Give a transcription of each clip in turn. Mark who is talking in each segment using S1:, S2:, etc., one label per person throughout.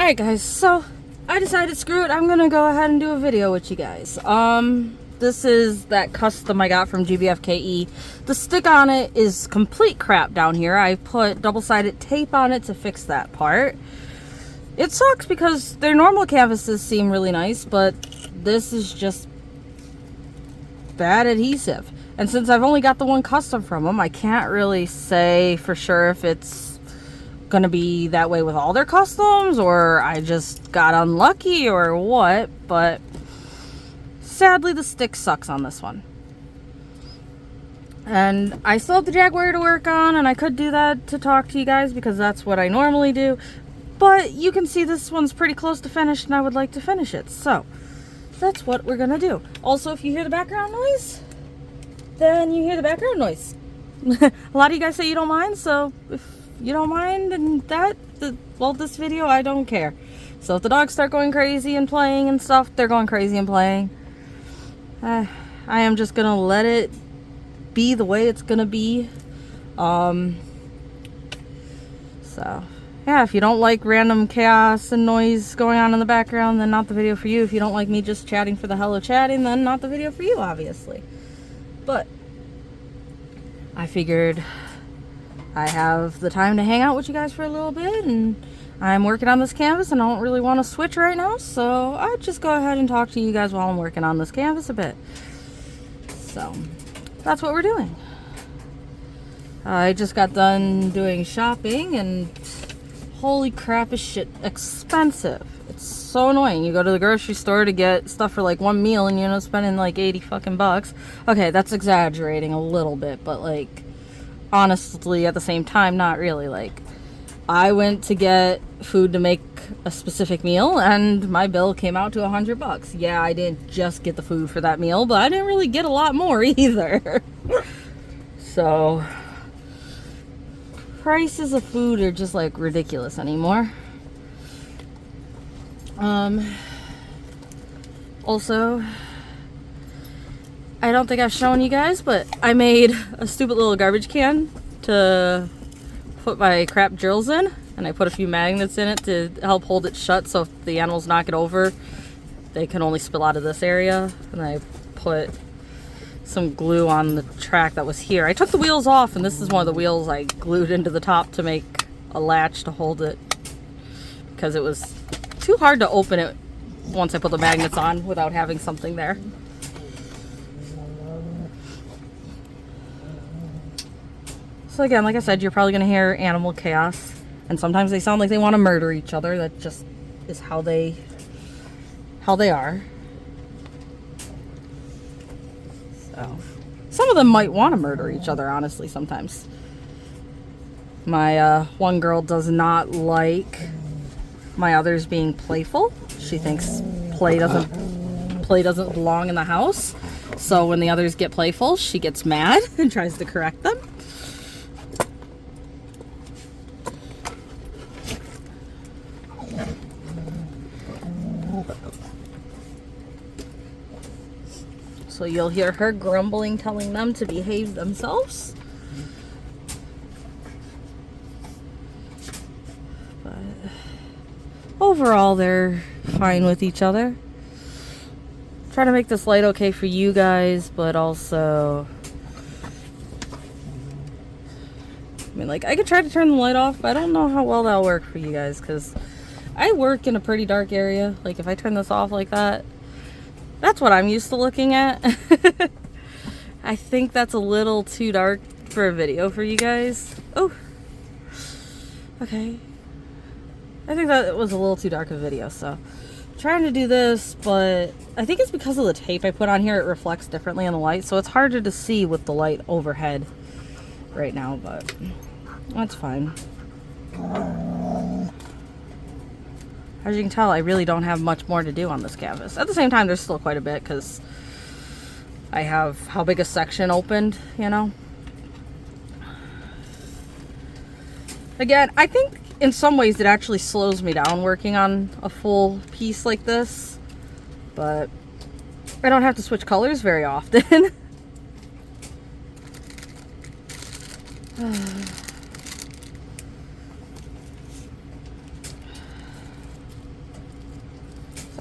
S1: Alright guys, so I decided screw it, I'm gonna go ahead and do a video with you guys. This is that custom I got from GBFKE. The stick on it is complete crap down here. I put double-sided tape on it to fix that part. It sucks because their normal canvases seem really nice, but this is just bad adhesive. And since I've only got the one custom from them, I can't really say for sure if it's gonna be that way with all their customs or I just got unlucky or what, but sadly the stick sucks on this one. And I still have the Jaguar to work on, and I could do that to talk to you guys because that's what I normally do, but you can see this one's pretty close to finished and I would like to finish it, so that's what we're gonna do. Also, if you hear the background noise, then you hear the background noise. A lot of you guys say you don't mind, so if you don't mind, and well, this video, I don't care. So if the dogs start going crazy and playing and stuff, they're going crazy and playing. I am just gonna let it be the way it's gonna be. So yeah, if you don't like random chaos and noise going on in the background, then not the video for you. If you don't like me just chatting for the hell of chatting, then not the video for you, obviously. But I figured I have the time to hang out with you guys for a little bit, and I'm working on this canvas and I don't really want to switch right now, so I'll just go ahead and talk to you guys while I'm working on this canvas a bit. So that's what we're doing. I just got done doing shopping, and holy crap, is shit expensive. It's so annoying. You go to the grocery store to get stuff for like one meal and you end up spending like 80 fucking bucks. Okay, that's exaggerating a little bit, but like honestly at the same time, not really. Like, I went to get food to make a specific meal and my bill came out to 100 bucks. Yeah, I didn't just get the food for that meal, but I didn't really get a lot more either. So prices of food are just like ridiculous anymore. Also, I don't think I've shown you guys, but I made a stupid little garbage can to put my crap drills in, and I put a few magnets in it to help hold it shut, so if the animals knock it over, they can only spill out of this area. And I put some glue on the track that was here. I took the wheels off, and this is one of the wheels I glued into the top to make a latch to hold it, because it was too hard to open it once I put the magnets on without having something there. So again, like I said, you're probably going to hear animal chaos, and sometimes they sound like they want to murder each other. That just is how they are. So some of them might want to murder each other, honestly, sometimes. My one girl does not like my others being playful. She thinks play doesn't belong in the house. So when the others get playful, she gets mad and tries to correct them. So you'll hear her grumbling, telling them to behave themselves. But overall, they're fine with each other. Try to make this light okay for you guys, but also, I mean, like, I could try to turn the light off, but I don't know how well that'll work for you guys, because I work in a pretty dark area. Like, if I turn this off like that, that's what I'm used to looking at. I think that's a little too dark for a video for you guys. Oh, okay. I think that was a little too dark of a video, so I'm trying to do this, but I think it's because of the tape I put on here. It reflects differently in the light, so it's harder to see with the light overhead right now, but that's fine. As you can tell, I really don't have much more to do on this canvas. At the same time, there's still quite a bit because I have how big a section opened, you know? Again, I think in some ways it actually slows me down working on a full piece like this, but I don't have to switch colors very often.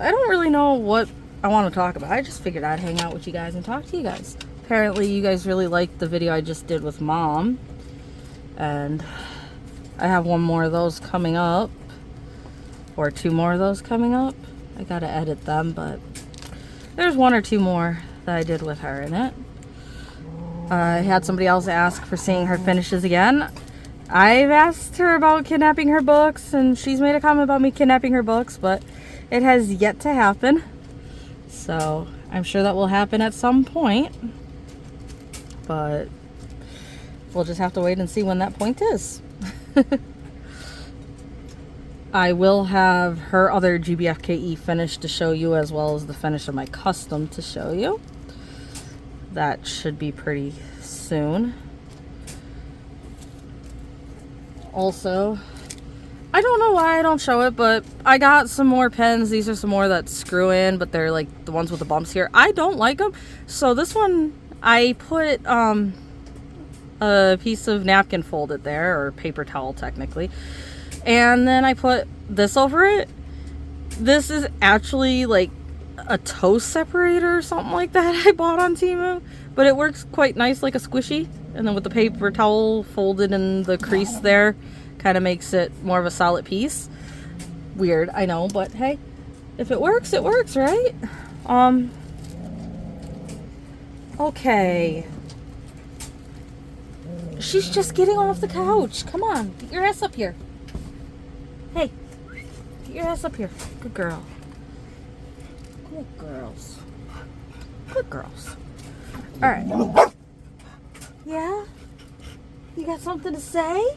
S1: I don't really know what I want to talk about. I just figured I'd hang out with you guys and talk to you guys. Apparently you guys really liked the video I just did with Mom. And I have one more of those coming up. Or 2 more of those coming up. I gotta edit them, but there's 1 or 2 more that I did with her in it. I had somebody else ask for seeing her finishes again. I've asked her about kidnapping her books, and she's made a comment about me kidnapping her books, but it has yet to happen. So I'm sure that will happen at some point. But we'll just have to wait and see when that point is. I will have her other GBFKE finish to show you, as well as the finish of my custom to show you. That should be pretty soon. Also, I don't know why I don't show it, but I got some more pens. These are some more that screw in, but they're like the ones with the bumps here. I don't like them. So this one, I put a piece of napkin folded there, or paper towel technically. And then I put this over it. This is actually like a toast separator or something like that I bought on Temu. But it works quite nice like a squishy. And then with the paper towel folded in the crease there, kind of makes it more of a solid piece. Weird, I know, but hey, if it works, right? Okay. She's just getting off the couch. Come on, get your ass up here. Hey, get your ass up here. Good girl. Good girls. Good girls. All right. Yeah? You got something to say?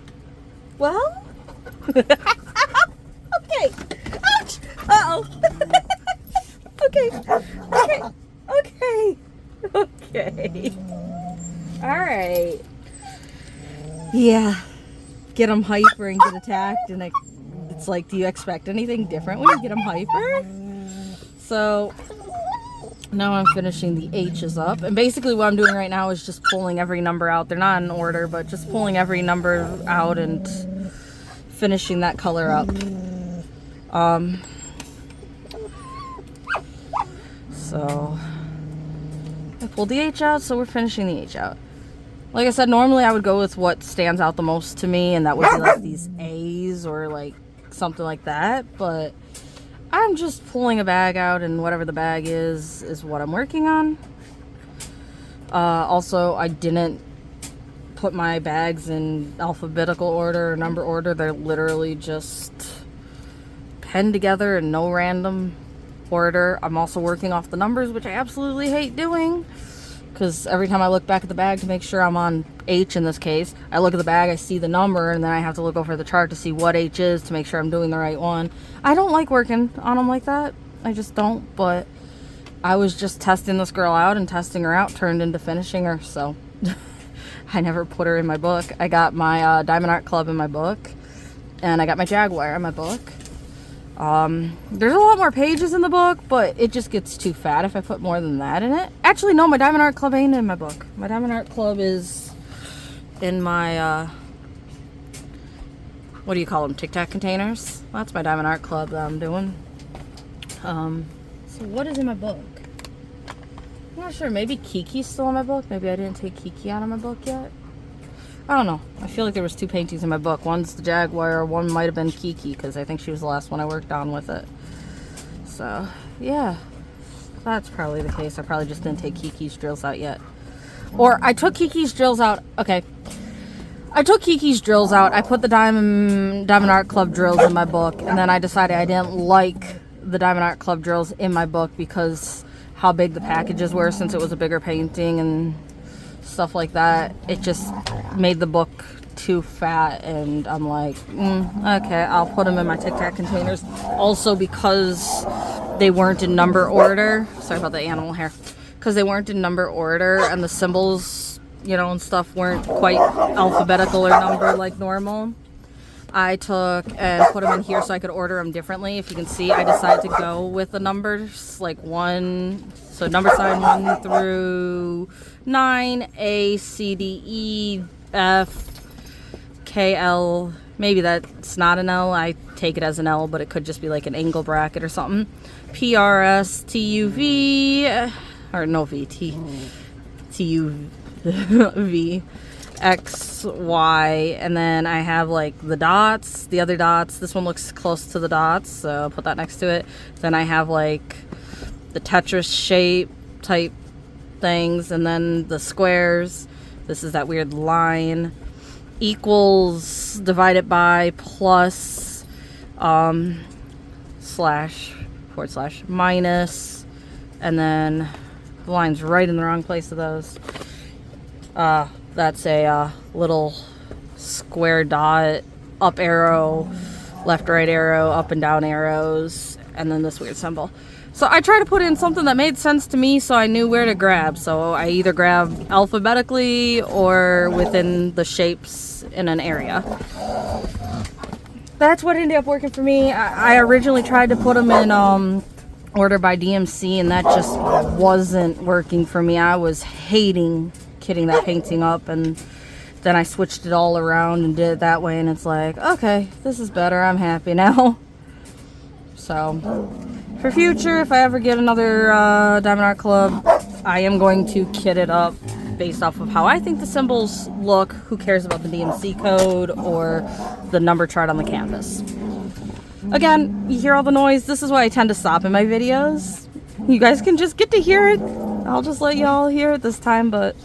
S1: Well? Okay. Ouch! Uh-oh. Okay. All right. Yeah. Get them hyper and get attacked, and it's like, do you expect anything different when you get them hyper? So now I'm finishing the H's up, and basically what I'm doing right now is just pulling every number out. They're not in order, but just pulling every number out and finishing that color up. So I pulled the H out, so we're finishing the H out. Like I said, normally I would go with what stands out the most to me, and that would be like these A's or like something like that, but I'm just pulling a bag out, and whatever the bag is what I'm working on. Also, I didn't put my bags in alphabetical order or number order. They're literally just penned together in no random order. I'm also working off the numbers, which I absolutely hate doing, because every time I look back at the bag to make sure I'm on H in this case, I look at the bag, I see the number, and then I have to look over the chart to see what H is to make sure I'm doing the right one. I don't like working on them like that. I just don't, but I was just testing this girl out, and testing her out turned into finishing her, so I never put her in my book. I got my Diamond Art Club in my book, and I got my Jaguar in my book. There's a lot more pages in the book, but it just gets too fat if I put more than that in it. Actually, no, my Diamond Art Club ain't in my book. My Diamond Art Club is in my, what do you call them, Tic Tac containers? Well, that's my Diamond Art Club that I'm doing. So what is in my book? I'm not sure. Maybe Kiki's still in my book. Maybe I didn't take Kiki out of my book yet. I don't know. I feel like there was 2 paintings in my book. One's the Jaguar, one might have been Kiki, because I think she was the last one I worked on with it. So, yeah. That's probably the case. I probably just didn't take Kiki's drills out yet. Or, I took Kiki's drills out. Okay. I took Kiki's drills out. I put the Diamond Art Club drills in my book, and then I decided I didn't like the Diamond Art Club drills in my book because how big the packages were, since it was a bigger painting and stuff like that. It just made the book too fat, and I'm like, okay, I'll put them in my Tic Tac containers. Also, because they weren't in number order. Sorry about the animal hair. Because they weren't in number order, and the symbols, you know, and stuff weren't quite alphabetical or number like normal. I took and put them in here so I could order them differently. If you can see, I decided to go with the numbers, like 1, so number sign 1 through 9, A, C, D, E, F, K, L. Maybe that's not an L. I take it as an L, but it could just be like an angle bracket or something. PRSTUV, or no V, TUV, X, Y, and then I have like the dots, the other dots. This one looks close to the dots, so I'll put that next to it. Then I have like the Tetris shape type things, and then the squares. This is that weird line. Equals, divided by, plus, slash, forward slash, minus, and then the line's right in the wrong place of those. That's a little square dot, up arrow, left, right arrow, up and down arrows, and then this weird symbol. So I tried to put in something that made sense to me so I knew where to grab. So I either grab alphabetically or within the shapes in an area. That's what ended up working for me. I originally tried to put them in order by DMC, and that just wasn't working for me. I was hating kitting that painting up, and then I switched it all around and did it that way, and it's like, okay, this is better. I'm happy now. So for future, if I ever get another Diamond Art Club, I am going to kit it up based off of how I think the symbols look. Who cares about the DMC code or the number chart on the canvas? Again, you hear all the noise. This is why I tend to stop in my videos. You guys can just get to hear it. I'll just let y'all hear it this time, but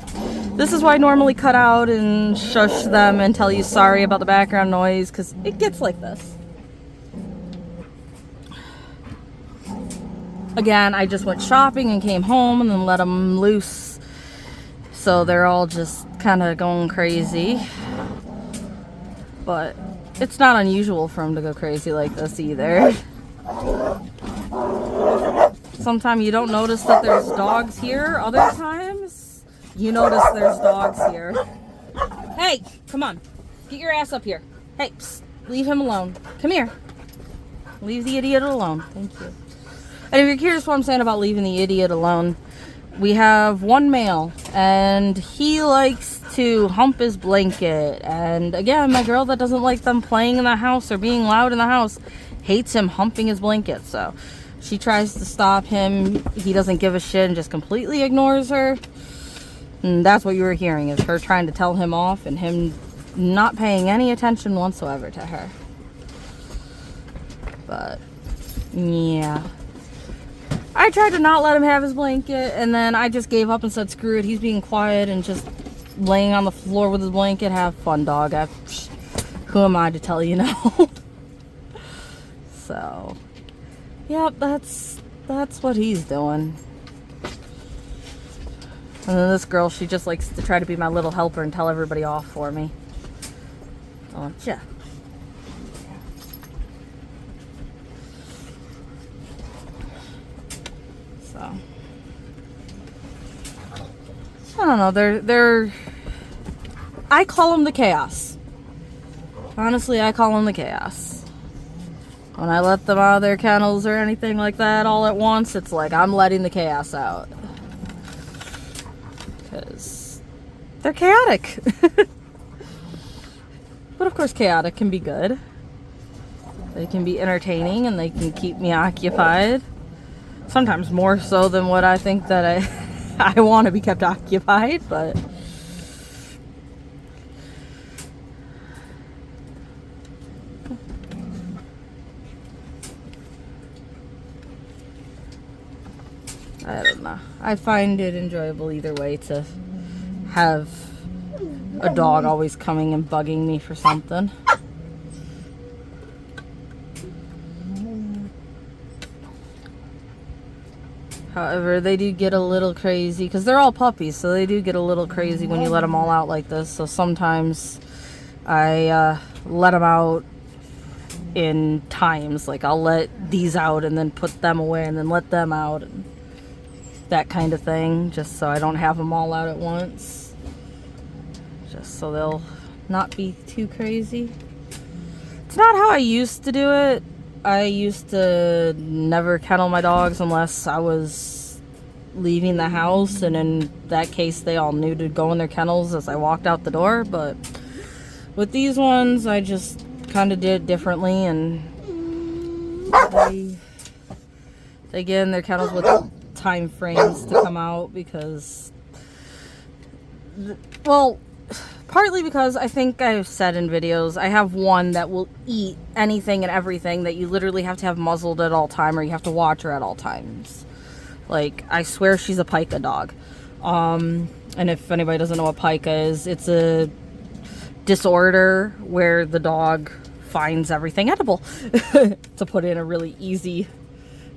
S1: this is why I normally cut out and shush them and tell you sorry about the background noise, because it gets like this. Again, I just went shopping and came home and then let them loose. So they're all just kind of going crazy. But it's not unusual for them to go crazy like this either. Sometimes you don't notice that there's dogs here. Other times, you notice there's dogs here. Hey, come on. Get your ass up here. Hey, psst, leave him alone. Come here. Leave the idiot alone. Thank you. And if you're curious what I'm saying about leaving the idiot alone, we have one male, and he likes to hump his blanket. And again, my girl that doesn't like them playing in the house or being loud in the house hates him humping his blanket. So she tries to stop him. He doesn't give a shit and just completely ignores her. And that's what you were hearing, is her trying to tell him off and him not paying any attention whatsoever to her. But yeah, I tried to not let him have his blanket, and then I just gave up and said, screw it. He's being quiet and just laying on the floor with his blanket. Have fun, dog. Who am I to tell you no? So, yep, that's what he's doing. And then this girl, she just likes to try to be my little helper and tell everybody off for me. Oh, yeah. So, I don't know. They're. I call them the chaos. Honestly, I call them the chaos. When I let them out of their kennels or anything like that all at once, it's like I'm letting the chaos out. Because they're chaotic. But of course, chaotic can be good. They can be entertaining and they can keep me occupied. Sometimes more so than what I think that I want to be kept occupied, but I don't know. I find it enjoyable either way to have a dog always coming and bugging me for something. However, they do get a little crazy because they're all puppies, so they do get a little crazy when you let them all out like this. So sometimes I let them out in times. Like I'll let these out and then put them away and then let them out and that kind of thing, just so I don't have them all out at once. Just so they'll not be too crazy. It's not how I used to do it. I used to never kennel my dogs unless I was leaving the house, and in that case they all knew to go in their kennels as I walked out the door. But with these ones, I just kind of did it differently, and they get in their kennels with time frames to come out because, well, partly because I think I've said in videos, I have one that will eat anything and everything that you literally have to have muzzled at all time, or you have to watch her at all times. Like, I swear she's a pica dog. And if anybody doesn't know what pica is, it's a disorder where the dog finds everything edible, to put in a really easy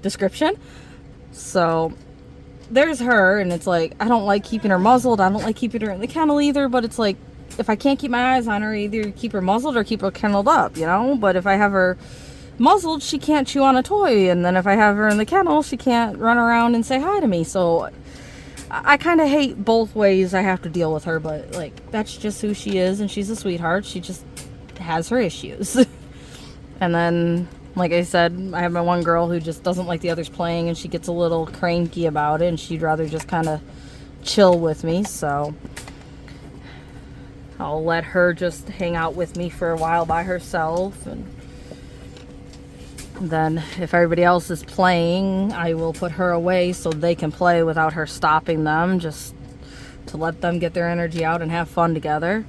S1: description. So there's her, and it's like, I don't like keeping her muzzled. I don't like keeping her in the kennel either, but it's like, if I can't keep my eyes on her, either keep her muzzled or keep her kenneled up, you know? But if I have her muzzled, she can't chew on a toy, and then if I have her in the kennel, she can't run around and say hi to me. So I kind of hate both ways I have to deal with her, but like, that's just who she is, and she's a sweetheart. She just has her issues. And then, like I said, I have my one girl who just doesn't like the others playing, and she gets a little cranky about it, and she'd rather just kind of chill with me. So I'll let her just hang out with me for a while by herself, and then if everybody else is playing, I will put her away so they can play without her stopping them, just to let them get their energy out and have fun together.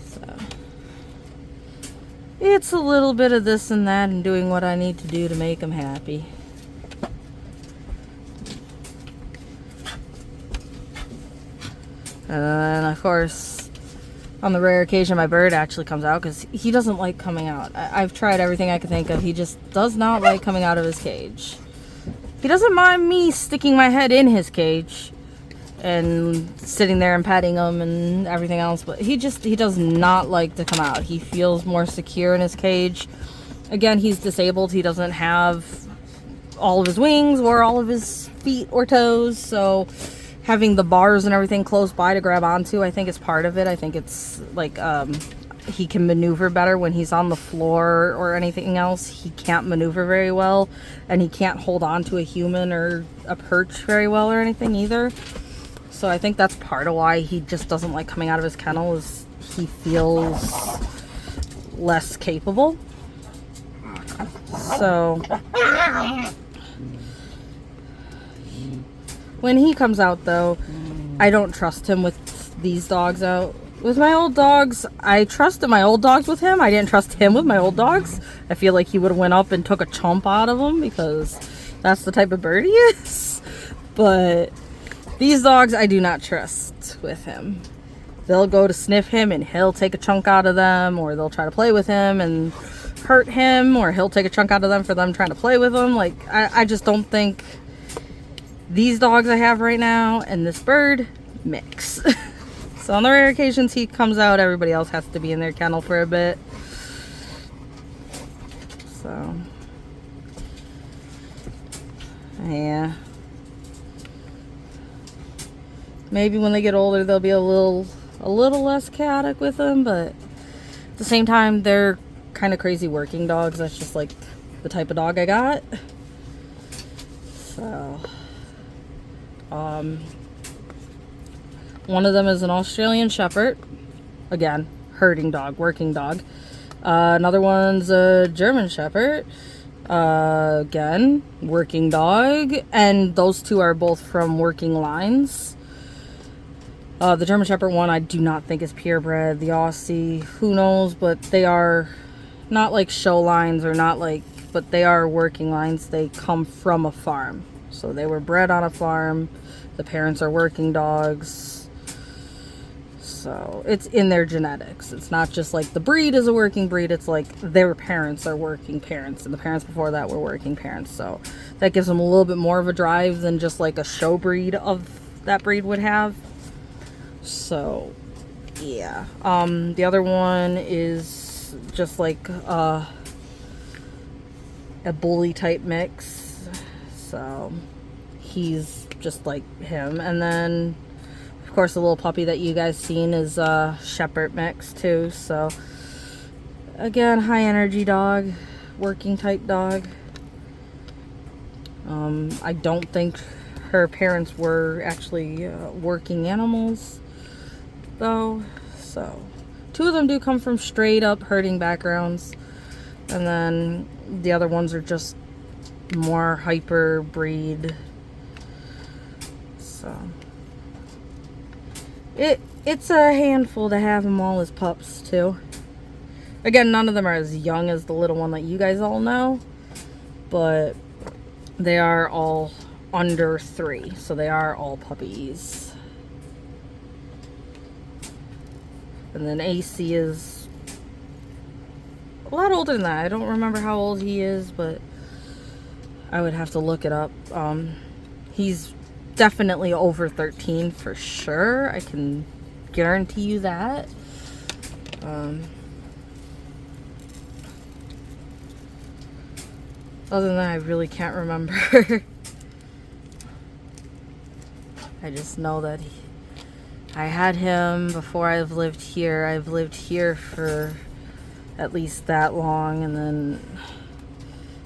S1: So it's a little bit of this and that and doing what I need to do to make them happy. And then, of course, on the rare occasion my bird actually comes out, because he doesn't like coming out. I've tried everything I could think of. He just does not like coming out of his cage. He doesn't mind me sticking my head in his cage and sitting there and petting him and everything else, but he does not like to come out. He feels more secure in his cage. Again, he's disabled. He doesn't have all of his wings or all of his feet or toes, so having the bars and everything close by to grab onto, I think is part of it. I think it's like he can maneuver better when he's on the floor or anything else. He can't maneuver very well, and he can't hold on to a human or a perch very well or anything either. So I think that's part of why he just doesn't like coming out of his kennel, is he feels less capable. So when he comes out, though, I don't trust him with these dogs out. With my old dogs, I trusted my old dogs with him. I didn't trust him with my old dogs. I feel like he would have went up and took a chomp out of him, because that's the type of bird he is. But these dogs, I do not trust with him. They'll go to sniff him and he'll take a chunk out of them, or they'll try to play with him and hurt him, or he'll take a chunk out of them for them trying to play with him. Like, I just don't think these dogs I have right now and this bird mix. So on the rare occasions he comes out, everybody else has to be in their kennel for a bit. So yeah, maybe when they get older they'll be a little less chaotic with them, but at the same time they're kind of crazy working dogs. That's just like the type of dog I got. So one of them is an Australian Shepherd. Again, herding dog, working dog. Another one's a German Shepherd. Again, working dog. And those two are both from working lines. The German Shepherd one I do not think is purebred. The Aussie, who knows, but they are not like show lines, or not like, but they are working lines. They come from a farm. So they were bred on a farm. The parents are working dogs. So it's in their genetics. It's not just like the breed is a working breed. It's like their parents are working parents, and the parents before that were working parents. So that gives them a little bit more of a drive than just like a show breed of that breed would have. So yeah. The other one is just like a bully type mix. So he's just like him. And then of course the little puppy that you guys seen is a shepherd mix too. So again, high energy dog, working type dog. I don't think her parents were actually working animals though. So two of them do come from straight up herding backgrounds. And then the other ones are just more hyper breed. So it's a handful to have them all as pups too. Again, none of them are as young as the little one that you guys all know, but they are all under 3, so they are all puppies. And then AC is a lot older than that. I don't remember how old he is, but I would have to look it up. He's definitely over 13 for sure. I can guarantee you that. Other than that, I really can't remember. I just know that I had him before I've lived here. I've lived here for at least that long, and then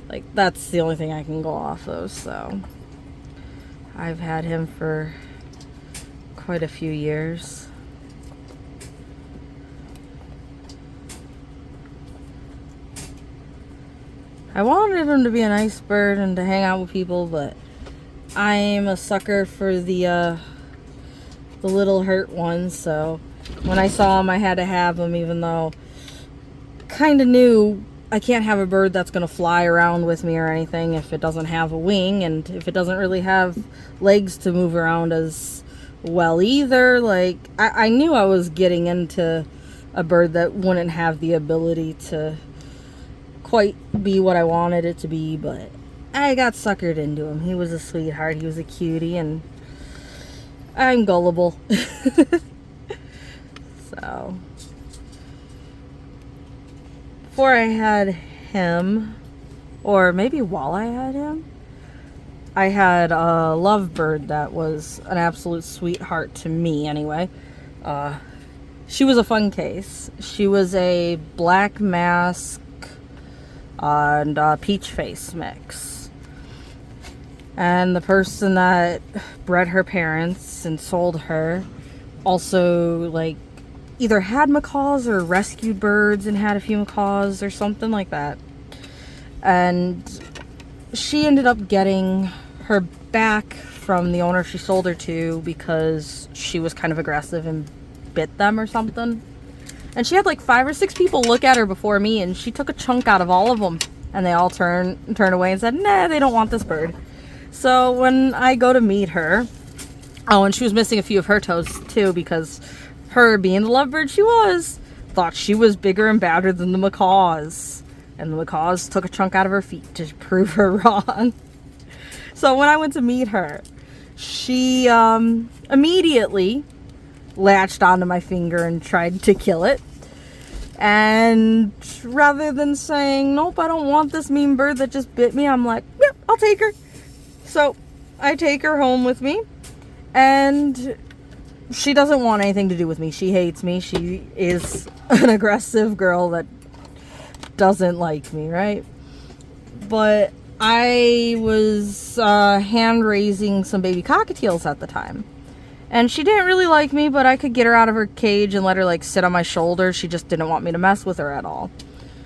S1: like that's the only thing I can go off of. So I've had him for quite a few years. I wanted him to be a nice bird and to hang out with people, but I'm a sucker for the little hurt ones. So when I saw him, I had to have him, even though kind of knew I can't have a bird that's going to fly around with me or anything if it doesn't have a wing, and if it doesn't really have legs to move around as well either. Like, I knew I was getting into a bird that wouldn't have the ability to quite be what I wanted it to be, but I got suckered into him. He was a sweetheart. He was a cutie, and I'm gullible. So before I had him, or maybe while I had him, I had a lovebird that was an absolute sweetheart to me anyway. She was a fun case. She was a black mask and peach face mix. And the person that bred her parents and sold her also like either had macaws or rescued birds and had a few macaws or something like that. And she ended up getting her back from the owner she sold her to because she was kind of aggressive and bit them or something. And she had like 5 or 6 people look at her before me, and she took a chunk out of all of them, and they all turned away and said, nah, they don't want this bird. So when I go to meet her, oh, and she was missing a few of her toes too, because her being the lovebird she was, thought she was bigger and badder than the macaws. And the macaws took a chunk out of her feet to prove her wrong. So when I went to meet her, she immediately latched onto my finger and tried to kill it. And rather than saying, nope, I don't want this mean bird that just bit me, I'm like, yep, I'll take her. So I take her home with me, and she doesn't want anything to do with me. She hates me. She is an aggressive girl that doesn't like me, right? But I was hand raising some baby cockatiels at the time. And she didn't really like me, but I could get her out of her cage and let her like sit on my shoulder. She just didn't want me to mess with her at all.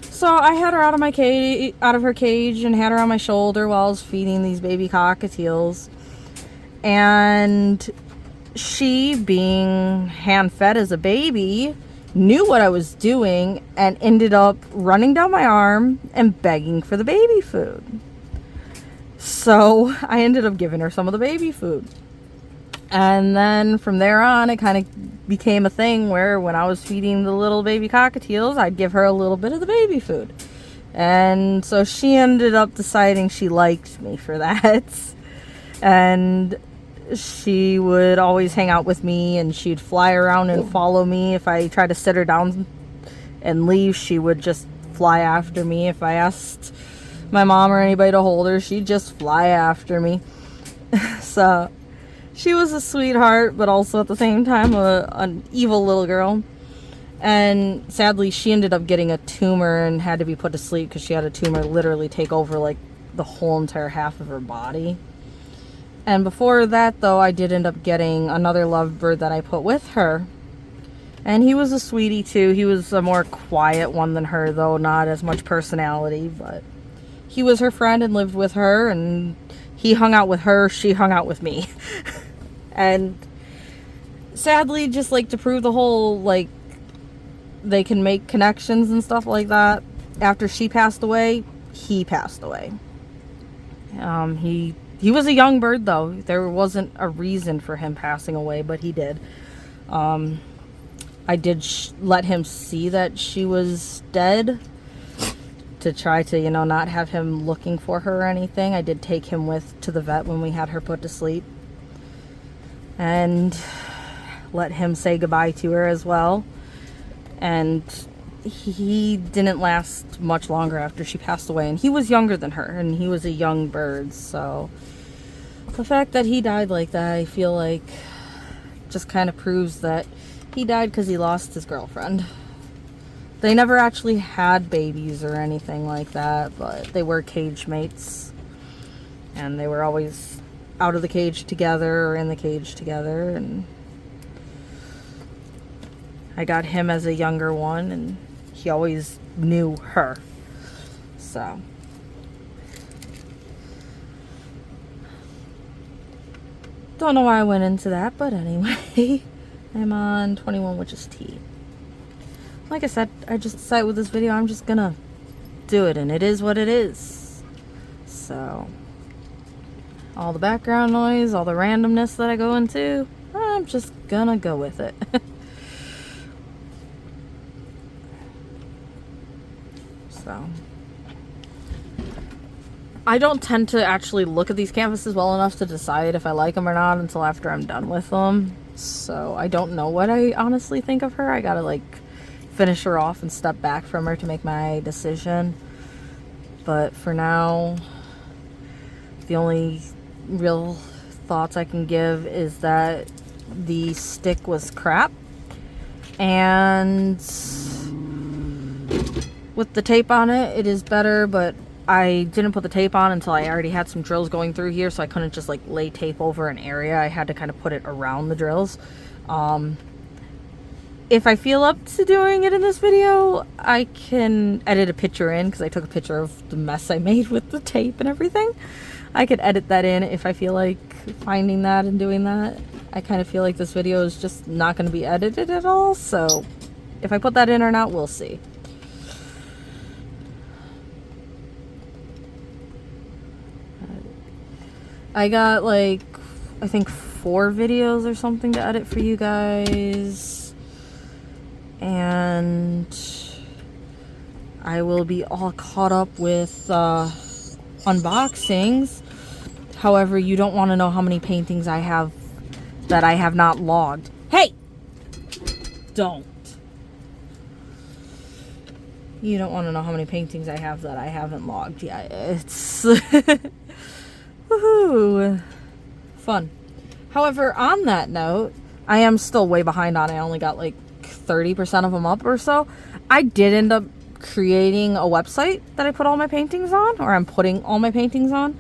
S1: So I had her out of her cage and had her on my shoulder while I was feeding these baby cockatiels. And she, being hand fed as a baby, knew what I was doing and ended up running down my arm and begging for the baby food. So I ended up giving her some of the baby food. And then from there on, it kind of became a thing where when I was feeding the little baby cockatiels, I'd give her a little bit of the baby food. And so she ended up deciding she liked me for that. And she would always hang out with me, and she'd fly around and follow me. If I tried to sit her down and leave, she would just fly after me. If I asked my mom or anybody to hold her, she'd just fly after me. So she was a sweetheart, but also at the same time an evil little girl. And sadly, she ended up getting a tumor and had to be put to sleep because she had a tumor literally take over like the whole entire half of her body. And before that, though, I did end up getting another lovebird that I put with her. And he was a sweetie too. He was a more quiet one than her, though, not as much personality, but he was her friend and lived with her, and he hung out with her, she hung out with me. And sadly, just like to prove the whole, like, they can make connections and stuff like that, after she passed away, he passed away. He was a young bird, though. There wasn't a reason for him passing away, but he did. I did let him see that she was dead to try to, you know, not have him looking for her or anything. I did take him to the vet when we had her put to sleep, and let him say goodbye to her as well. And he didn't last much longer after she passed away, and he was younger than her, and he was a young bird. So the fact that he died like that, I feel like, just kind of proves that he died because he lost his girlfriend. They never actually had babies or anything like that, but they were cage mates, and they were always out of the cage together or in the cage together. And I got him as a younger one, and he always knew her. So don't know why I went into that, but anyway. I'm on 21 Witches Tea. Like I said, I just decided with this video I'm just gonna do it, and it is what it is. So all the background noise, all the randomness that I go into, I'm just gonna go with it. So I don't tend to actually look at these canvases well enough to decide if I like them or not until after I'm done with them. So I don't know what I honestly think of her. I gotta like finish her off and step back from her to make my decision. But for now, the only real thoughts I can give is that the stick was crap, and with the tape on it, it is better, but I didn't put the tape on until I already had some drills going through here, so I couldn't just like lay tape over an area. I had to kind of put it around the drills. If I feel up to doing it in this video, I can edit a picture in, because I took a picture of the mess I made with the tape and everything. I could edit that in if I feel like finding that and doing that. I kind of feel like this video is just not going to be edited at all, so if I put that in or not, we'll see. I got like, I think 4 videos or something to edit for you guys, and I will be all caught up with unboxings. However, you don't want to know how many paintings I have that I have not logged. Hey! Don't. You don't want to know how many paintings I have that I haven't logged yet. It's woohoo! Fun. However, on that note, I am still way behind on it. I only got like 30% of them up or so. I did end up creating a website that I put all my paintings on, or I'm putting all my paintings on.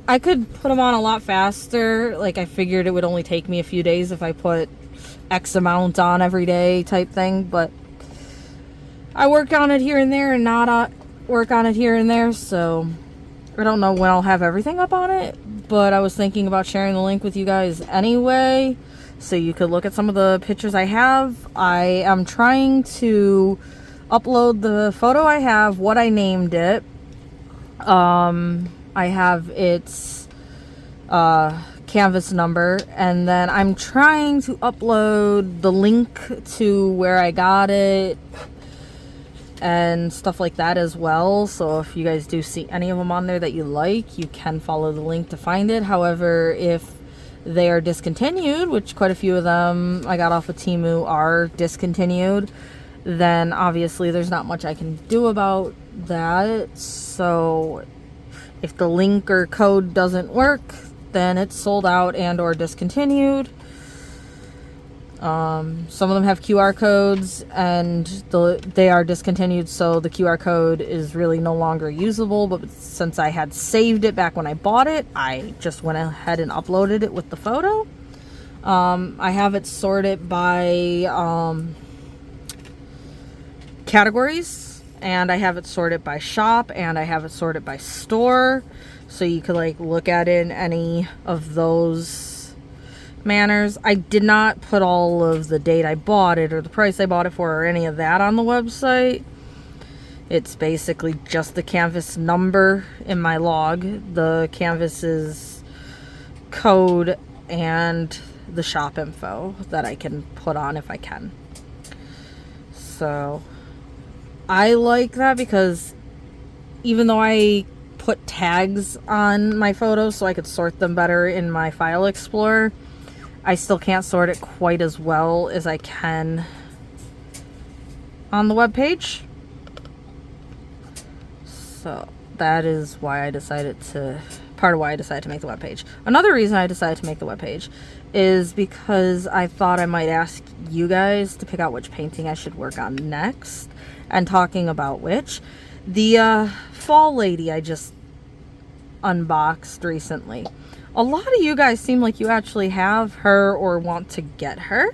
S1: I could put them on a lot faster. Like, I figured it would only take me a few days if I put X amount on every day type thing, but I work on it here and there and not work on it here and there, so I don't know when I'll have everything up on it, but I was thinking about sharing the link with you guys anyway, so you could look at some of the pictures I have. I am trying to upload the photo I have, what I named it. I have its canvas number, and then I'm trying to upload the link to where I got it and stuff like that as well. So if you guys do see any of them on there that you like, you can follow the link to find it. However, if they are discontinued, which quite a few of them I got off of Temu are discontinued, then obviously there's not much I can do about that. So if the link or code doesn't work, then it's sold out and or discontinued. Some of them have QR codes, and they are discontinued, so the QR code is really no longer usable. But since I had saved it back when I bought it, I just went ahead and uploaded it with the photo. I have it sorted by categories, and I have it sorted by shop, and I have it sorted by store, so you could like look at it in any of those manners. I did not put all of the date I bought it or the price I bought it for or any of that on the website. It's basically just the canvas number in my log, the canvas's code, and the shop info that I can put on if I can. So I like that because even though I put tags on my photos so I could sort them better in my file explorer, I still can't sort it quite as well as I can on the web page. So that is why I decided to, part of why I decided to make the web page. Another reason I decided to make the web page is because I thought I might ask you guys to pick out which painting I should work on next. And talking about which, the fall lady I just unboxed recently. A lot of you guys seem like you actually have her or want to get her.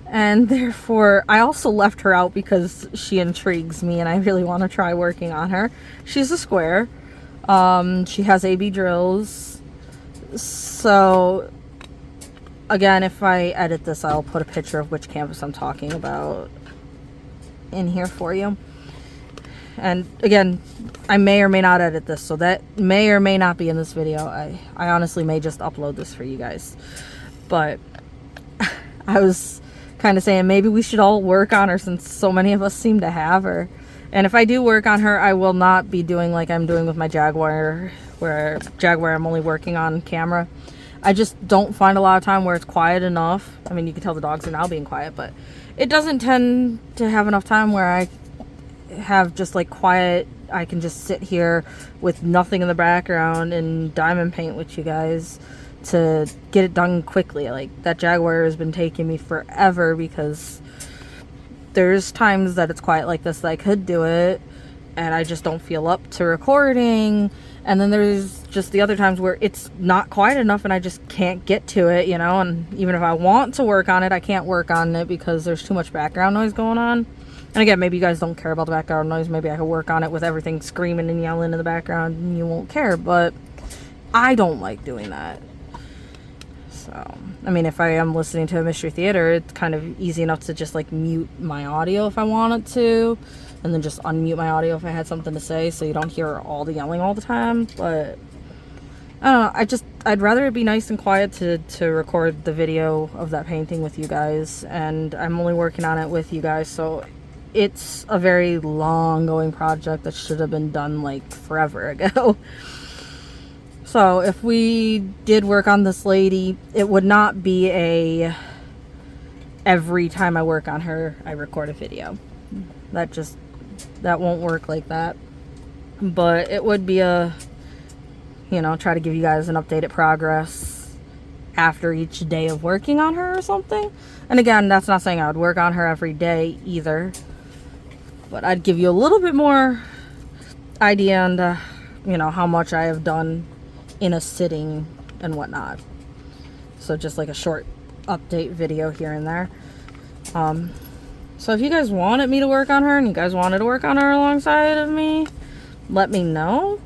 S1: And therefore, I also left her out because she intrigues me and I really want to try working on her. She's a square. She has AB drills. So, again, if I edit this, I'll put a picture of which canvas I'm talking about in here for you. And again, I may or may not edit this, so that may or may not be in this video. I honestly may just upload this for you guys. But I was kind of saying maybe we should all work on her since so many of us seem to have her. And if I do work on her, I will not be doing like I'm doing with my Jaguar, where Jaguar I'm only working on camera. I just don't find a lot of time where it's quiet enough. I mean, you can tell the dogs are now being quiet, but it doesn't tend to have enough time where I have just like quiet, I can just sit here with nothing in the background and diamond paint with you guys to get it done quickly. Like that Jaguar has been taking me forever because there's times that it's quiet like this that I could do it and I just don't feel up to recording, and then there's just the other times where it's not quiet enough and I just can't get to it, you know. And even if I want to work on it, I can't work on it because there's too much background noise going on. And again, maybe you guys don't care about the background noise. Maybe I could work on it with everything screaming and yelling in the background and you won't care, but I don't like doing that. So, I mean, if I am listening to a Mystery Theater, it's kind of easy enough to just like mute my audio if I wanted to, and then just unmute my audio if I had something to say so you don't hear all the yelling all the time. But I don't know, I'd rather it be nice and quiet to record the video of that painting with you guys, and I'm only working on it with you guys, so it's a very long going project that should have been done like forever ago. So if we did work on this lady, it would not be a every time I work on her I record a video. That won't work like that. But it would be a, you know, try to give you guys an updated progress after each day of working on her or something. And again, that's not saying I would work on her every day either, but I'd give you a little bit more idea on you know, how much I have done in a sitting and whatnot. So just like a short update video here and there. So if you guys wanted me to work on her and you guys wanted to work on her alongside of me, let me know.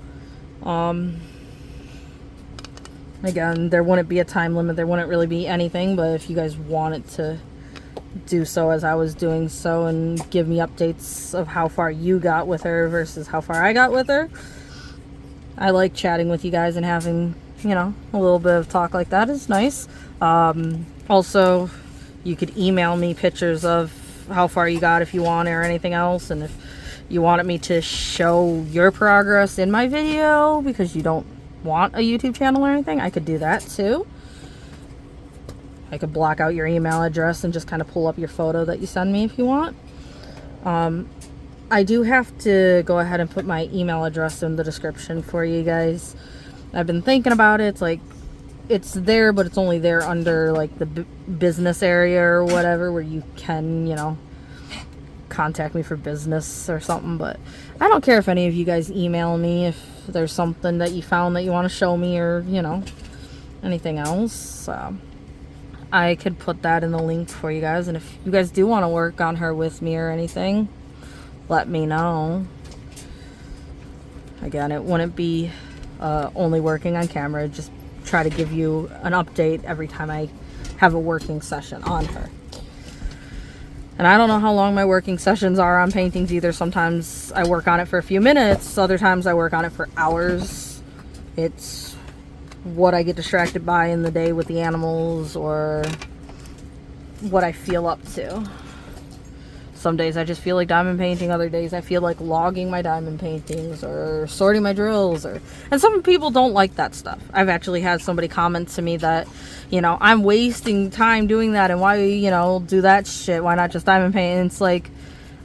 S1: Again, there wouldn't be a time limit, there wouldn't really be anything, but if you guys wanted to do so as I was doing so and give me updates of how far you got with her versus how far I got with her, I like chatting with you guys and having, you know, a little bit of talk like that is nice. Also, you could email me pictures of how far you got if you want or anything else, and if you wanted me to show your progress in my video because you don't want a YouTube channel or anything, I could do that too. I could block out your email address and just kind of pull up your photo that you send me if you want. I do have to go ahead and put my email address in the description for you guys. I've been thinking about it. It's like, it's there, but it's only there under like the business area or whatever, where you can, you know, contact me for business or something. But I don't care if any of you guys email me if there's something that you found that you want to show me, or, you know, anything else. I could put that in the link for you guys. And if you guys do want to work on her with me or anything, let me know. Again, it wouldn't be only working on camera. Just try to give you an update every time I have a working session on her. And I don't know how long my working sessions are on paintings either. Sometimes I work on it for a few minutes, other times I work on it for hours. It's what I get distracted by in the day with the animals, or what I feel up to. Some days I just feel like diamond painting, other days I feel like logging my diamond paintings or sorting my drills, and some people don't like that stuff. I've actually had somebody comment to me that, you know, I'm wasting time doing that, and why, you know, do that shit? Why not just diamond paint? And it's like,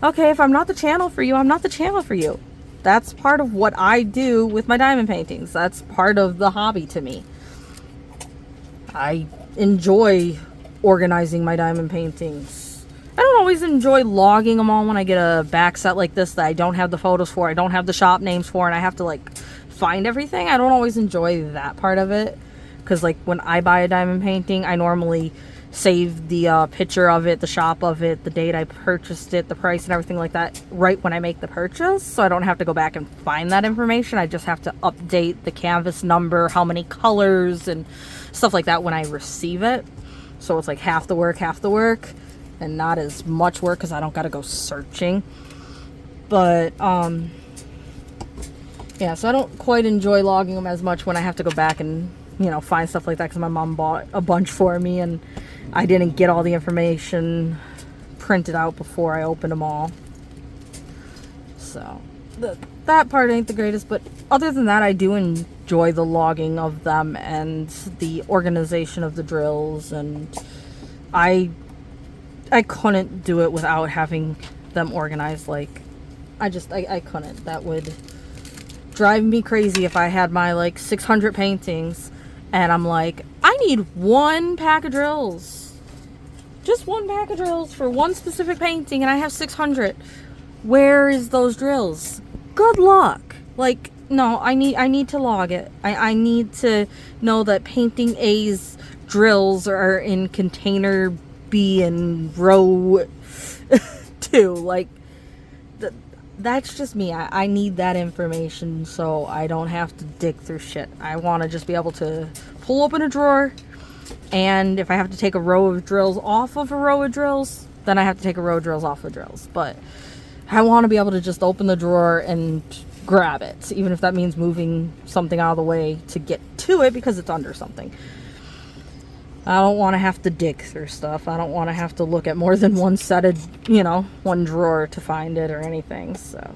S1: okay, if I'm not the channel for you, I'm not the channel for you. That's part of what I do with my diamond paintings. That's part of the hobby to me. I enjoy organizing my diamond paintings. I don't always enjoy logging them all when I get a back set like this that I don't have the photos for, I don't have the shop names for, and I have to like find everything. I don't always enjoy that part of it, because like when I buy a diamond painting, I normally save the picture of it, the shop of it, the date I purchased it, the price and everything like that right when I make the purchase, so I don't have to go back and find that information. I just have to update the canvas number, how many colors and stuff like that when I receive it. So it's like half the work and not as much work, because I don't gotta go searching. But yeah, so I don't quite enjoy logging them as much when I have to go back and, you know, find stuff like that, because my mom bought a bunch for me and I didn't get all the information printed out before I opened them all. So that part ain't the greatest, but other than that, I do enjoy the logging of them and the organization of the drills, and I couldn't do it without having them organized. Like, I couldn't. That would drive me crazy if I had my like 600 paintings and I'm like, I need one pack of drills. Just one pack of drills for one specific painting, and I have 600. Where is those drills? Good luck. Like, no, I need to log it. I need to know that painting A's drills are in container B and row 2. Like, that's just me. I need that information so I don't have to dig through shit. I want to just be able to pull open a drawer, and if I have to take a row of drills off of a row of drills, then I have to take a row of drills off of drills. But I want to be able to just open the drawer and grab it, even if that means moving something out of the way to get to it because it's under something. I don't want to have to dig through stuff. I don't want to have to look at more than one set of, you know, one drawer to find it or anything. So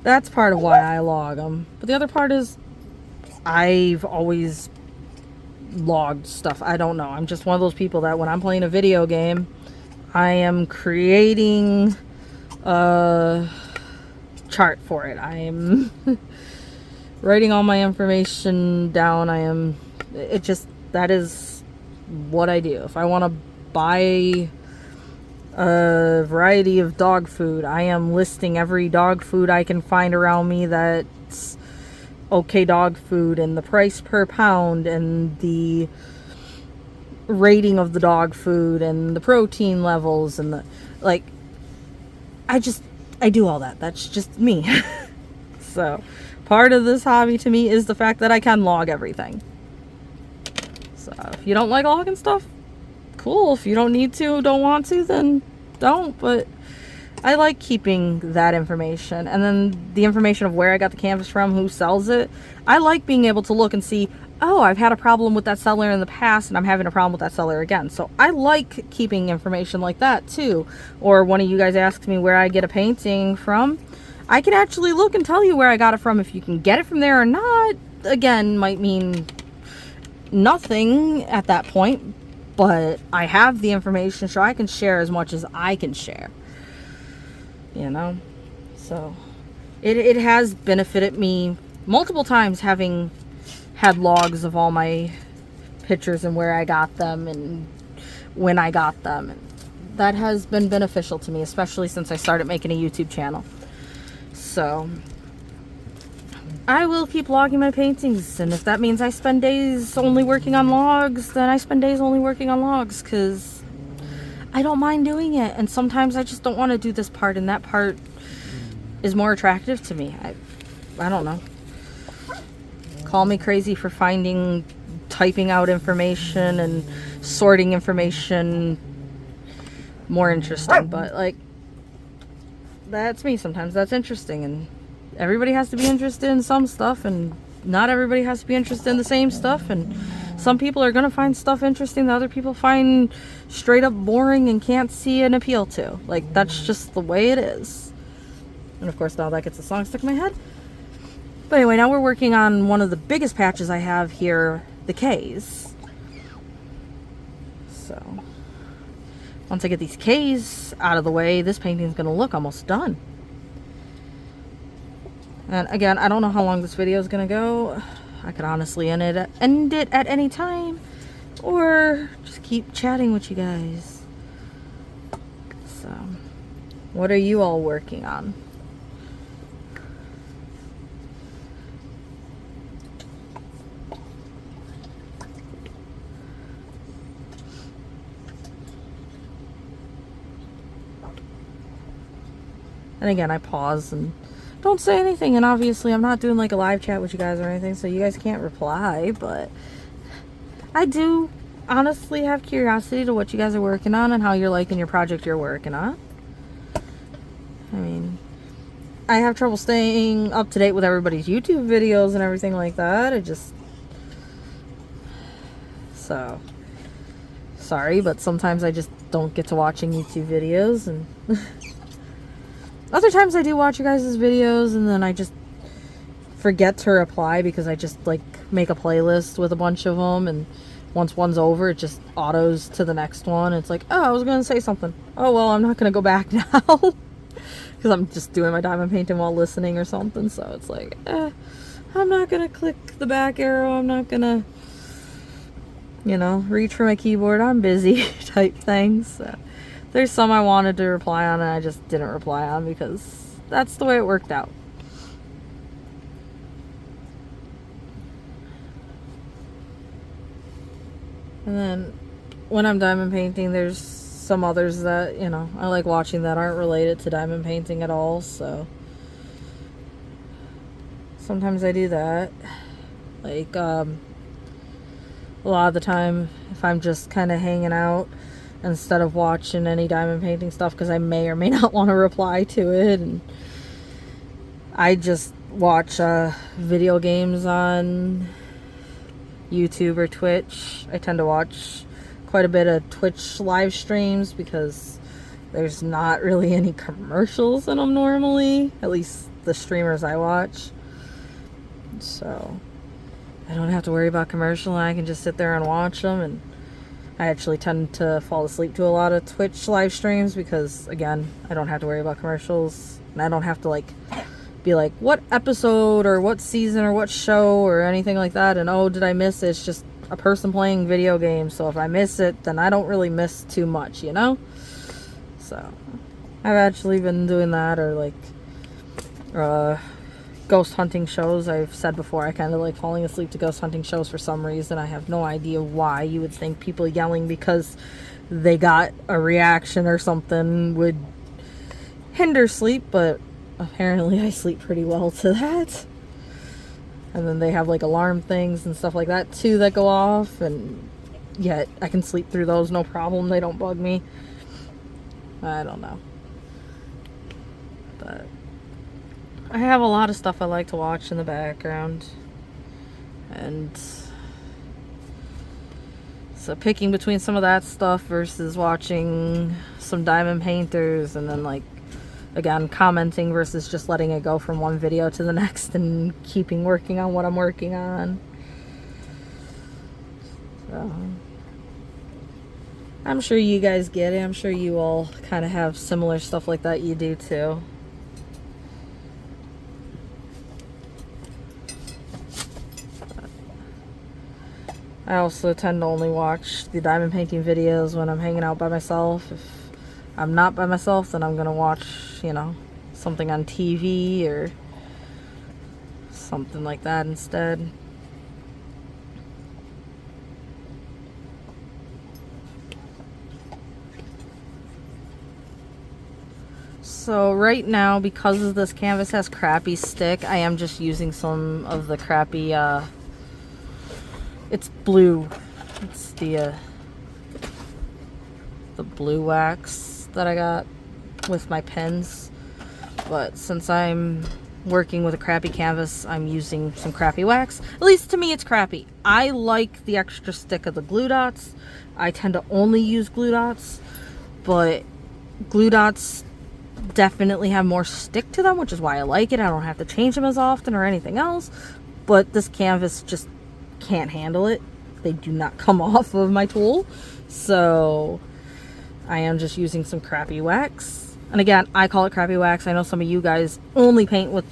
S1: that's part of why I log them. But the other part is I've always logged stuff. I don't know. I'm just one of those people that when I'm playing a video game, I am creating a chart for it. I am writing all my information down. That is what I do. If I want to buy a variety of dog food, I am listing every dog food I can find around me that's okay dog food, and the price per pound, and the rating of the dog food, and the protein levels, and the, like, I do all that. That's just me. So part of this hobby to me is the fact that I can log everything. So if you don't like logging stuff, cool. If you don't need to, don't want to, then don't. But I like keeping that information. And then the information of where I got the canvas from, who sells it. I like being able to look and see, oh, I've had a problem with that seller in the past and I'm having a problem with that seller again. So I like keeping information like that too. Or one of you guys asked me where I get a painting from. I can actually look and tell you where I got it from. If you can get it from there or not, again, might mean nothing at that point, but I have the information, so I can share as much as I can share, you know. So it has benefited me multiple times having had logs of all my pictures and where I got them and when I got them, and that has been beneficial to me, especially since I started making a YouTube channel. So I will keep logging my paintings, and if that means I spend days only working on logs, then I spend days only working on logs, because I don't mind doing it. And sometimes I just don't want to do this part, and that part is more attractive to me. I don't know. Call me crazy for typing out information and sorting information more interesting, but like, that's me. Sometimes that's interesting, and everybody has to be interested in some stuff, and not everybody has to be interested in the same stuff, and some people are going to find stuff interesting that other people find straight up boring and can't see an appeal to. Like, that's just the way it is. And of course now that gets a song stuck in my head. But anyway, now we're working on one of the biggest patches I have here, the K's. So once I get these K's out of the way, this painting's going to look almost done. And again, I don't know how long this video is going to go. I could honestly end it at any time, or just keep chatting with you guys. So, what are you all working on? And again, I pause and don't say anything, and obviously I'm not doing like a live chat with you guys or anything, so you guys can't reply, but I do honestly have curiosity to what you guys are working on and how you're liking your project you're working on. I mean, I have trouble staying up to date with everybody's YouTube videos and everything like that. So sorry, but sometimes I just don't get to watching YouTube videos, and other times I do watch you guys' videos and then I just forget to reply because I just like make a playlist with a bunch of them, and once one's over it just autos to the next one. It's like, oh, I was going to say something. Oh, well, I'm not going to go back now because I'm just doing my diamond painting while listening or something. So it's like, I'm not going to click the back arrow. I'm not going to, you know, reach for my keyboard. I'm busy type things. So there's some I wanted to reply on and I just didn't reply on because that's the way it worked out. And then when I'm diamond painting, there's some others that, you know, I like watching that aren't related to diamond painting at all. So sometimes I do that. Like, a lot of the time, if I'm just kind of hanging out, instead of watching any diamond painting stuff, because I may or may not want to reply to it, and I just watch video games on YouTube or Twitch. I tend to watch quite a bit of Twitch live streams because there's not really any commercials in them normally, at least the streamers I watch. So I don't have to worry about commercial, and I can just sit there and watch them. And I actually tend to fall asleep to a lot of Twitch live streams because, again, I don't have to worry about commercials, and I don't have to like be like, what episode or what season or what show or anything like that, and oh, did I miss it? It's just a person playing video games, so if I miss it, then I don't really miss too much, you know? So I've actually been doing that, or like ghost hunting shows. I've said before, I kind of like falling asleep to ghost hunting shows for some reason. I have no idea why. You would think people yelling because they got a reaction or something would hinder sleep, but apparently I sleep pretty well to that. And then they have like alarm things and stuff like that too that go off, and yet I can sleep through those no problem. They don't bug me. I don't know, but I have a lot of stuff I like to watch in the background, and so picking between some of that stuff versus watching some diamond painters, and then like, again, commenting versus just letting it go from one video to the next and keeping working on what I'm working on. So I'm sure you guys get it. I'm sure you all kind of have similar stuff like that you do too. I also tend to only watch the diamond painting videos when I'm hanging out by myself. If I'm not by myself, then I'm gonna watch, you know, something on TV or something like that instead. So right now, because this canvas has crappy stick, I am just using some of the crappy, it's blue. It's the blue wax that I got with my pens. But since I'm working with a crappy canvas, I'm using some crappy wax. At least to me, it's crappy. I like the extra stick of the glue dots. I tend to only use glue dots, but glue dots definitely have more stick to them, which is why I like it. I don't have to change them as often or anything else, but this canvas just can't handle it. They do not come off of my tool, so I am just using some crappy wax. And again, I call it crappy wax. I know some of you guys only paint with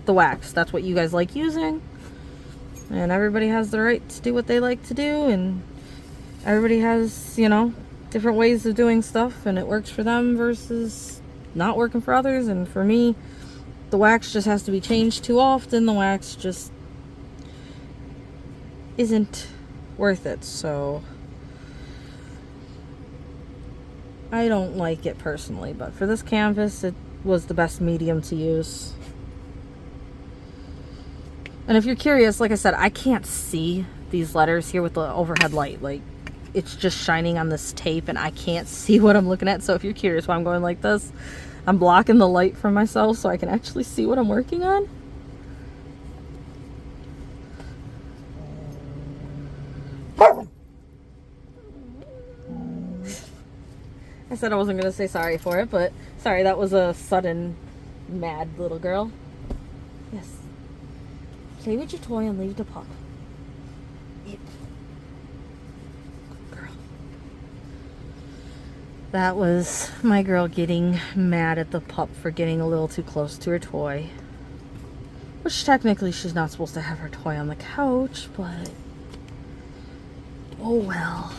S1: the wax. That's what you guys like using. And everybody has the right to do what they like to do. And everybody has, you know, different ways of doing stuff. And it works for them versus not working for others. And for me, the wax just has to be changed too often. The wax just isn't worth it. So I don't like it personally, but for this canvas, it was the best medium to use. And if you're curious, like I said, I can't see these letters here with the overhead light. Like, it's just shining on this tape and I can't see what I'm looking at. So if you're curious why I'm going like this, I'm blocking the light from myself so I can actually see what I'm working on. I said I wasn't going to say sorry for it, but sorry, that was a sudden mad little girl. Yes. Play with your toy and leave the pup. Yep. Girl. That was my girl getting mad at the pup for getting a little too close to her toy. Which technically she's not supposed to have her toy on the couch, but oh well.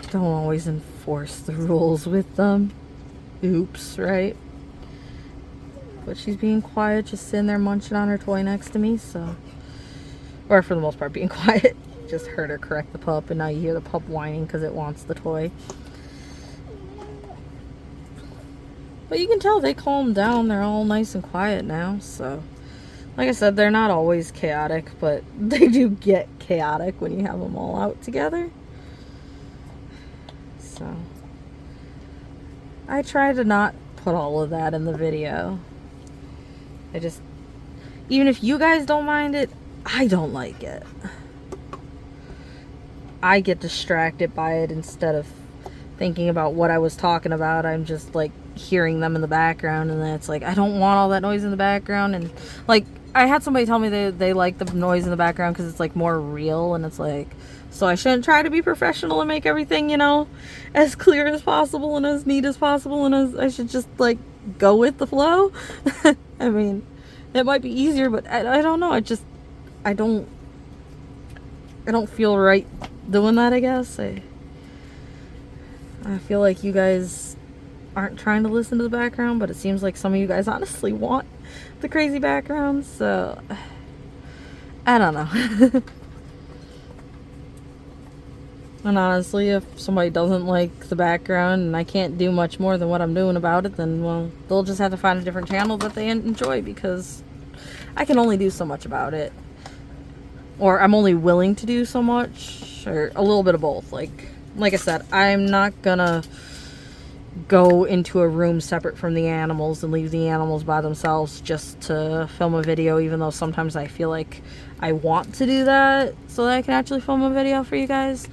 S1: Don't always enforce the rules with them. Oops, right? But she's being quiet, just sitting there munching on her toy next to me, so. Or for the most part, being quiet. Just heard her correct the pup, and now you hear the pup whining because it wants the toy. But you can tell they calmed down. They're all nice and quiet now, so. Like I said, they're not always chaotic, but they do get chaotic when you have them all out together. So I try to not put all of that in the video. I just, even if you guys don't mind it, I don't like it. I get distracted by it instead of thinking about what I was talking about. I'm just like hearing them in the background, and then it's like I don't want all that noise in the background. And like I had somebody tell me they like the noise in the background because it's like more real, and it's like, so I shouldn't try to be professional and make everything, you know, as clear as possible and as neat as possible, and as I should just like go with the flow. I mean, it might be easier, but I don't know. I don't feel right doing that, I guess. I feel like you guys aren't trying to listen to the background, but it seems like some of you guys honestly want the crazy background, so I don't know. And honestly, if somebody doesn't like the background and I can't do much more than what I'm doing about it, then, well, they'll just have to find a different channel that they enjoy, because I can only do so much about it. Or I'm only willing to do so much, or a little bit of both. Like I said, I'm not gonna go into a room separate from the animals and leave the animals by themselves just to film a video, even though sometimes I feel like I want to do that so that I can actually film a video for you guys.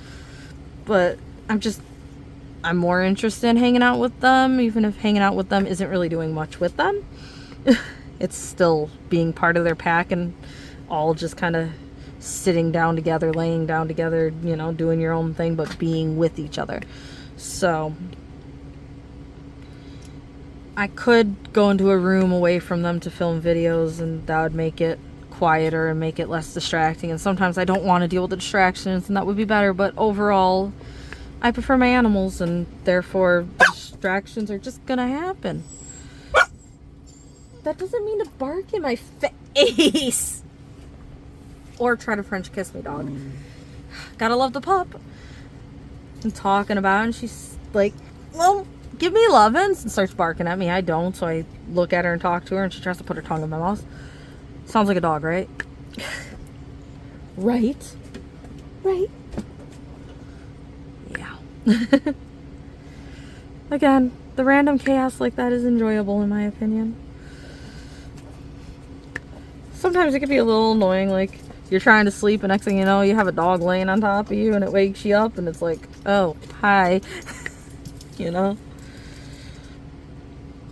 S1: But I'm more interested in hanging out with them, even if hanging out with them isn't really doing much with them. It's still being part of their pack and all just kind of sitting down together, laying down together, you know, doing your own thing, but being with each other. So I could go into a room away from them to film videos, and that would make it quieter and make it less distracting. And sometimes I don't want to deal with the distractions, and that would be better. But overall, I prefer my animals, and therefore distractions are just gonna happen. That doesn't mean to bark in my face or try to French kiss me, dog. Gotta love the pup. I'm talking about it, and she's like, well, give me lovin's, and starts barking at me. I don't, so I look at her and talk to her, and she tries to put her tongue in my mouth. Sounds like a dog, right? Right? Right? Yeah. Again, the random chaos like that is enjoyable in my opinion. Sometimes it can be a little annoying, like you're trying to sleep and next thing you know you have a dog laying on top of you and it wakes you up and it's like, oh, hi. You know?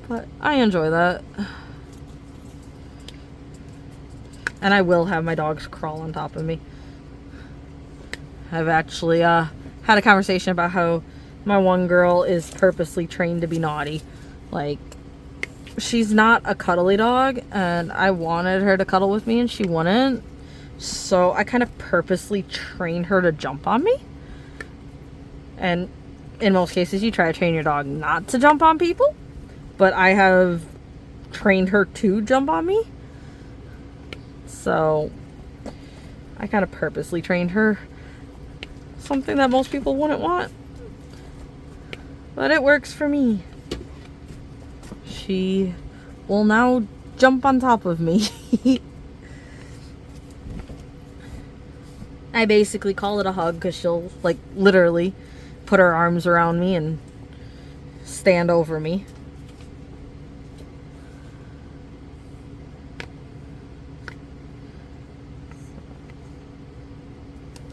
S1: But I enjoy that. And I will have my dogs crawl on top of me. I've actually had a conversation about how my one girl is purposely trained to be naughty. Like, she's not a cuddly dog, and I wanted her to cuddle with me, and she wouldn't. So I kind of purposely trained her to jump on me. And in most cases, you try to train your dog not to jump on people. But I have trained her to jump on me. So I kind of purposely trained her. Something that most people wouldn't want. But it works for me. She will now jump on top of me. I basically call it a hug because she'll, like, literally put her arms around me and stand over me.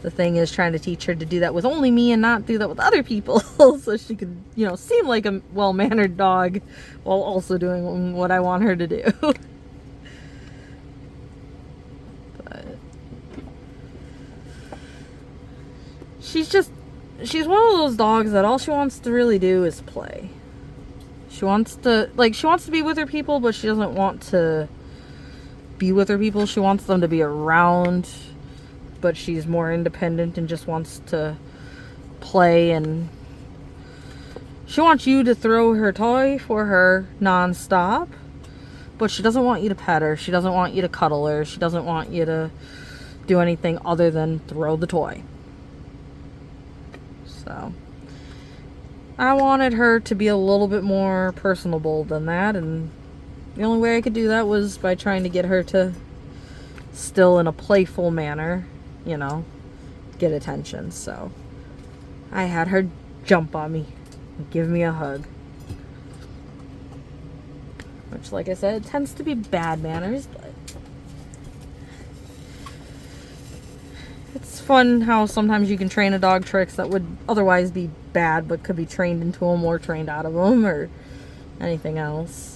S1: The thing is trying to teach her to do that with only me and not do that with other people so she could, you know, seem like a well-mannered dog while also doing what I want her to do. But she's one of those dogs that all she wants to really do is play. She wants to be with her people, but she doesn't want to be with her people. She wants them to be around, but she's more independent and just wants to play, and she wants you to throw her toy for her non-stop, but she doesn't want you to pet her. She doesn't want you to cuddle her. She doesn't want you to do anything other than throw the toy. So I wanted her to be a little bit more personable than that, and the only way I could do that was by trying to get her to, still in a playful manner, you know, get attention. So I had her jump on me and give me a hug, which, like I said, tends to be bad manners, but it's fun how sometimes you can train a dog tricks that would otherwise be bad but could be trained into them or trained out of them or anything else.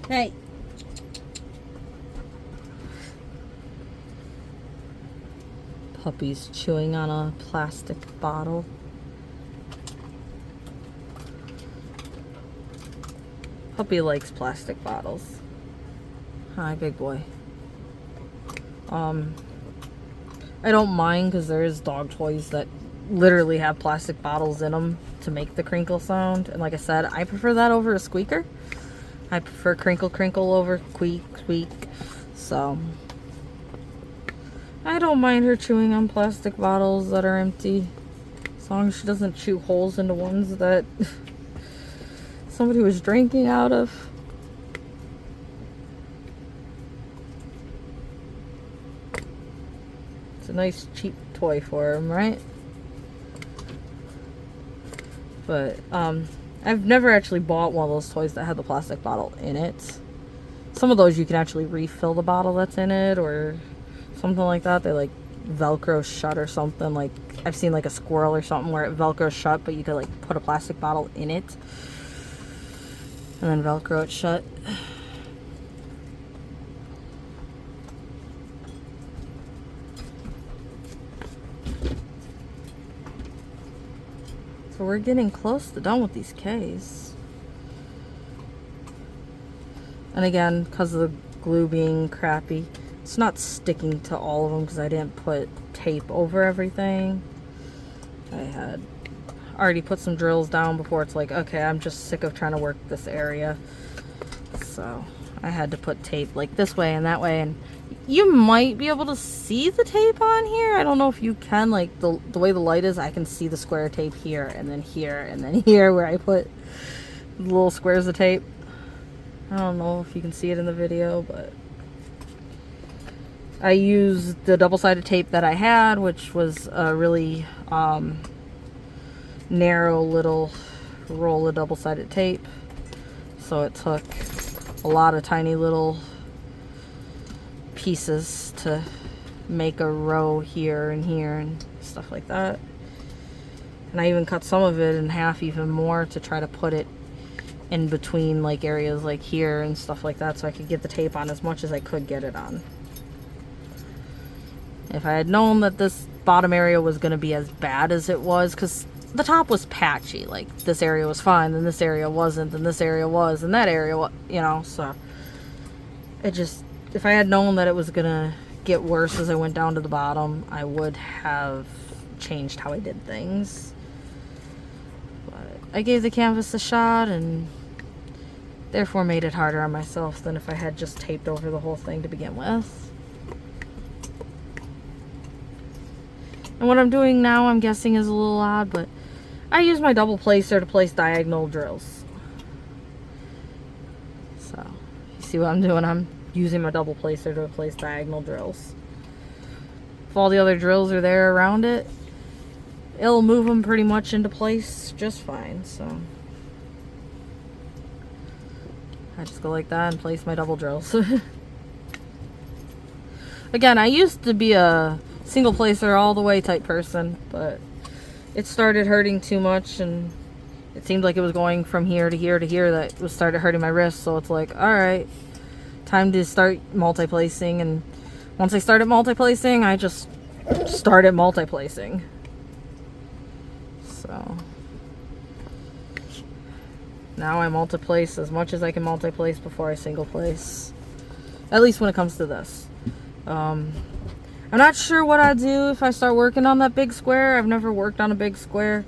S1: Hey. Puppy's chewing on a plastic bottle. Puppy likes plastic bottles. Hi, big boy. I don't mind because there is dog toys that literally have plastic bottles in them to make the crinkle sound. And like I said, I prefer that over a squeaker. I prefer crinkle crinkle over squeak squeak. So I don't mind her chewing on plastic bottles that are empty, as long as she doesn't chew holes into ones that somebody was drinking out of. It's a nice cheap toy for him, right? But I've never actually bought one of those toys that had the plastic bottle in it. Some of those you can actually refill the bottle that's in it or something like that. They like Velcro shut or something. Like I've seen like a squirrel or something where it Velcros shut, but you could like put a plastic bottle in it and then Velcro it shut. So we're getting close to done with these Ks. And again, because of the glue being crappy, it's not sticking to all of them because I didn't put tape over everything. I had already put some drills down before it's like, okay, I'm just sick of trying to work this area. So I had to put tape like this way and that way, and you might be able to see the tape on here. I don't know if you can, like the way the light is, I can see the square tape here and then here where I put little squares of tape. I don't know if you can see it in the video, but I used the double-sided tape that I had, which was a really narrow little roll of double-sided tape. So it took a lot of tiny little pieces to make a row here and stuff like that. And I even cut some of it in half even more to try to put it in between like areas like here and stuff like that, so I could get the tape on as much as I could get it on. If I had known that this bottom area was going to be as bad as it was, because the top was patchy, like this area was fine, then this area wasn't, then this area was, and that area was, you know, so it just, if I had known that it was going to get worse as I went down to the bottom, I would have changed how I did things. But I gave the canvas a shot and therefore made it harder on myself than if I had just taped over the whole thing to begin with. And what I'm doing now, I'm guessing, is a little odd, but I use my double placer to place diagonal drills. So, you see what I'm doing? I'm using my double placer to place diagonal drills. If all the other drills are there around it, it'll move them pretty much into place just fine. So I just go like that and place my double drills. Again, I used to be a single placer all the way type person, but it started hurting too much and it seemed like it was going from here to here to here that was started hurting my wrist. So it's like, all right, time to start multi-placing. And once I started multi-placing, I just started multi-placing. So now I multi-place as much as I can multi-place before I single place, at least when it comes to this. I'm not sure what I'd do if I start working on that big square. I've never worked on a big square.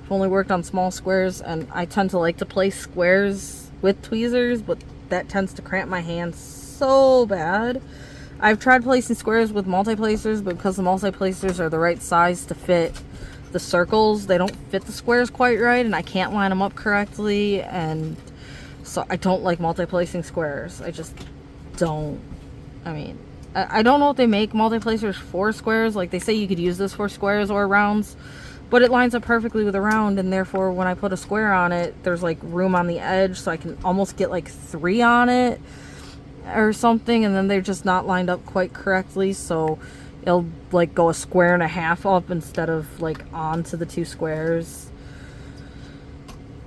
S1: I've only worked on small squares, and I tend to like to place squares with tweezers, but that tends to cramp my hands so bad. I've tried placing squares with multi-placers, but because the multi-placers are the right size to fit the circles, they don't fit the squares quite right, and I can't line them up correctly, and so I don't like multi-placing squares. I just don't. I mean, I don't know if they make multi-placers for squares. Like, they say you could use this for squares or rounds, but it lines up perfectly with a round, and therefore when I put a square on it, there's like room on the edge, so I can almost get like 3 on it or something, and then they're just not lined up quite correctly, so it'll like go a square and a half up instead of like onto the 2 squares.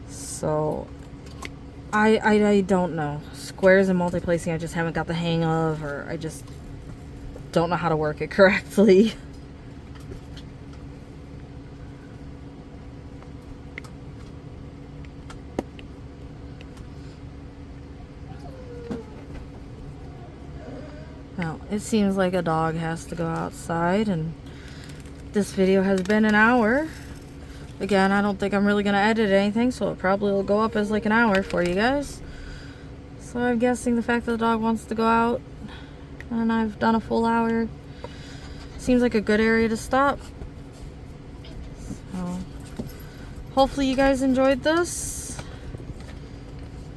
S1: So I don't know. Squares and multi-placing I just haven't got the hang of, or I just don't know how to work it correctly. Well, it seems like a dog has to go outside, and this video has been an hour. Again, I don't think I'm really going to edit anything, so it probably will go up as like an hour for you guys. So I'm guessing the fact that the dog wants to go out and I've done a full hour seems like a good area to stop. So hopefully you guys enjoyed this.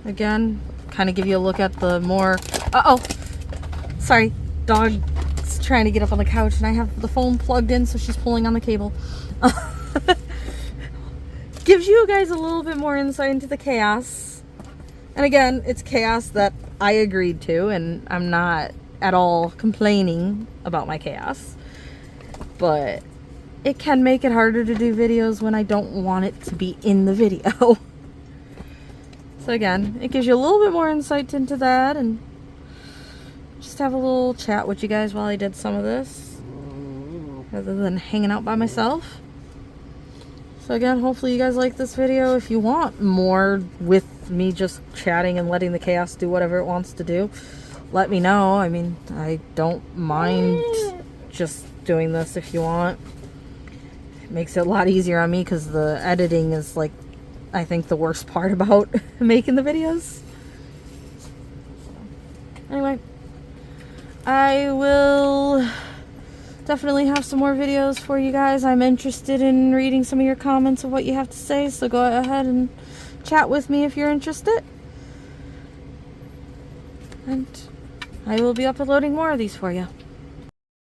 S1: Again, kind of give you a look at the more... Sorry, dog's trying to get up on the couch and I have the phone plugged in, so she's pulling on the cable. Gives you guys a little bit more insight into the chaos. And again, it's chaos that I agreed to, and I'm not at all complaining about my chaos. But it can make it harder to do videos when I don't want it to be in the video. So again, it gives you a little bit more insight into that, and just have a little chat with you guys while I did some of this, rather than hanging out by myself. So again, hopefully you guys like this video. If you want more with me just chatting and letting the chaos do whatever it wants to do, let me know. I mean, I don't mind just doing this if you want. makes it a lot easier on me because the editing is like, I think, the worst part about making the videos. Anyway, I will definitely have some more videos for you guys. I'm interested in reading some of your comments of what you have to say, so go ahead and chat with me if you're interested. And I will be uploading more of these for you.